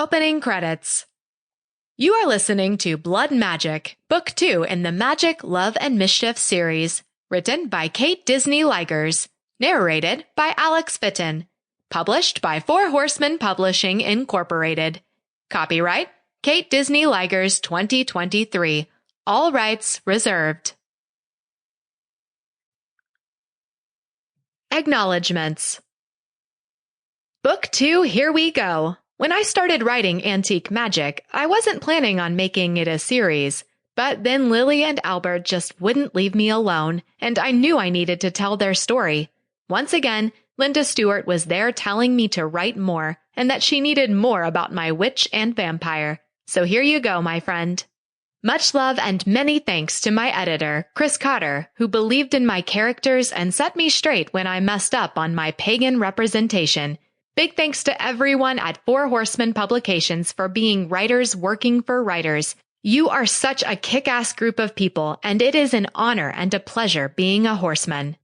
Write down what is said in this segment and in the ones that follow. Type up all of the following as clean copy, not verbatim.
Opening credits. You are listening to Blood Magic, Book 2 in the Magic, Love, and Mischief series, written by Kait Disneyleugers, narrated by Alex Fitten, published by Four Horsemen Publishing, Incorporated. Copyright, Kait Disneyleugers 2023. All rights reserved. Acknowledgements. Book 2, here we go. When I started writing Antique Magic, I wasn't planning on making it a series, but then Lily and Albert just wouldn't leave me alone, and I knew I needed to tell their story. Once again, Linda Stewart was there telling me to write more, and that she needed more about my witch and vampire. So here you go, my friend. Much love and many thanks to my editor, Chris Cotter, who believed in my characters and set me straight when I messed up on my pagan representation. Big thanks to everyone at Four Horsemen Publications for being writers working for writers. You are such a kick-ass group of people, and it is an honor and a pleasure being a horseman.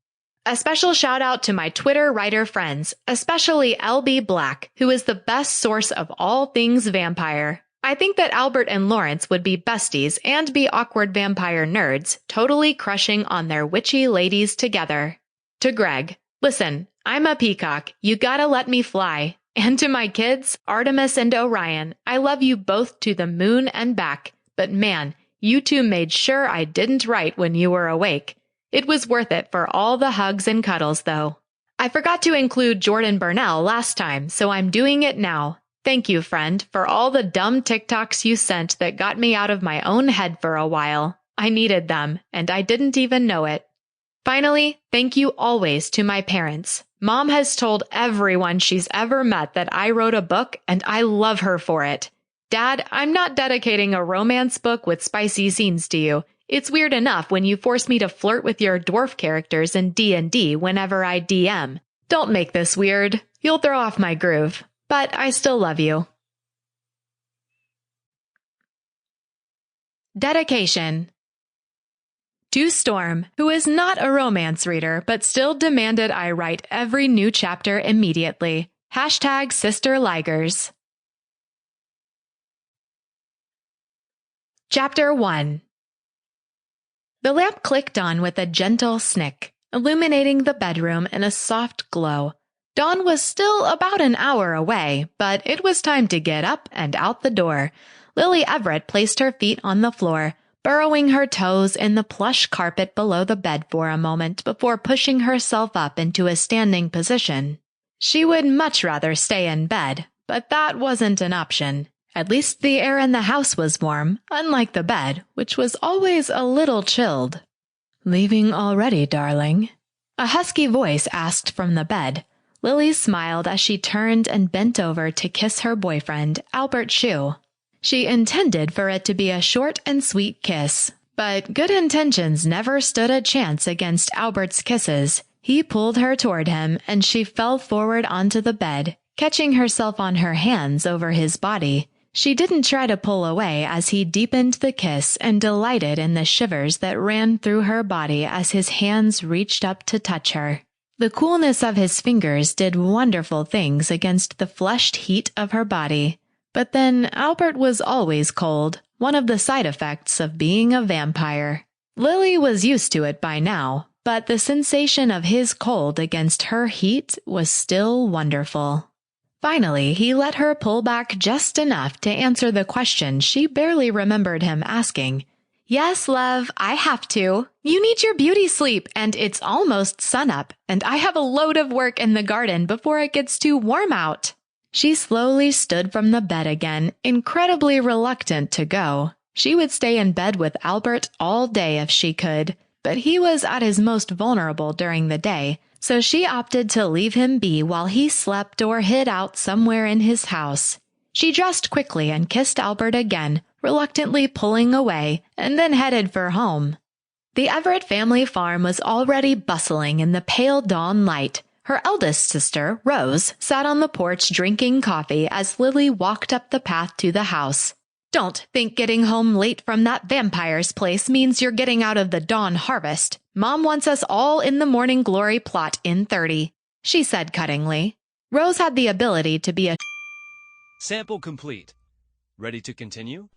A special shout out to my Twitter writer friends, especially LB Black, who is the best source of all things vampire. I think that Albert and Lawrence would be besties and be awkward vampire nerds, totally crushing on their witchy ladies together. To Greg, listen, I'm a peacock. You gotta let me fly. And to my kids, Artemis and Orion, I love you both to the moon and back. But man, you two made sure I didn't write when you were awake. It was worth it for all the hugs and cuddles, though. I forgot to include Jordan Burnell last time, so I'm doing it now. Thank you, friend, for all the dumb TikToks you sent that got me out of my own head for a while. I needed them, and I didn't even know it. Finally, thank you always to my parents. Mom has told everyone she's ever met that I wrote a book, and I love her for it. Dad, I'm not dedicating a romance book with spicy scenes to you. It's weird enough when you force me to flirt with your dwarf characters in D&D whenever I DM. Don't make this weird. You'll throw off my groove. But I still love you. Dedication. To Storm, who is not a romance reader, but still demanded I write every new chapter immediately. Hashtag Sister Ligers. Chapter 1. The lamp clicked on with a gentle snick, illuminating the bedroom in a soft glow. Dawn was still about an hour away, but it was time to get up and out the door. Lily Everett placed her feet on the floor, burrowing her toes in the plush carpet below the bed for a moment before pushing herself up into a standing position. She would much rather stay in bed, but that wasn't an option. At least the air in the house was warm, unlike the bed, which was always a little chilled. "Leaving already, darling?" A husky voice asked from the bed. Lily smiled as she turned and bent over to kiss her boyfriend, Albert Hsu. She intended for it to be a short and sweet kiss, but good intentions never stood a chance against Albert's kisses. He pulled her toward him, and she fell forward onto the bed, catching herself on her hands over his body. She didn't try to pull away as he deepened the kiss and delighted in the shivers that ran through her body as his hands reached up to touch her. The coolness of his fingers did wonderful things against the flushed heat of her body. But then Albert was always cold, one of the side effects of being a vampire. Lily was used to it by now, but the sensation of his cold against her heat was still wonderful. Finally, he let her pull back just enough to answer the question she barely remembered him asking. "Yes, love, I have to. You need your beauty sleep, and it's almost sunup, and I have a load of work in the garden before it gets too warm out." She slowly stood from the bed again, incredibly reluctant to go. She would stay in bed with Albert all day if she could, but he was at his most vulnerable during the day, so she opted to leave him be while he slept or hid out somewhere in his house. She dressed quickly and kissed Albert again, reluctantly pulling away, and then headed for home. The Everett family farm was already bustling in the pale dawn light. Her eldest sister, Rose, sat on the porch drinking coffee as Lily walked up the path to the house. "Don't think getting home late from that vampire's place means you're getting out of the dawn harvest. Mom wants us all in the morning glory plot in 30, she said cuttingly. Rose had the ability to be a Sample complete. Ready to continue?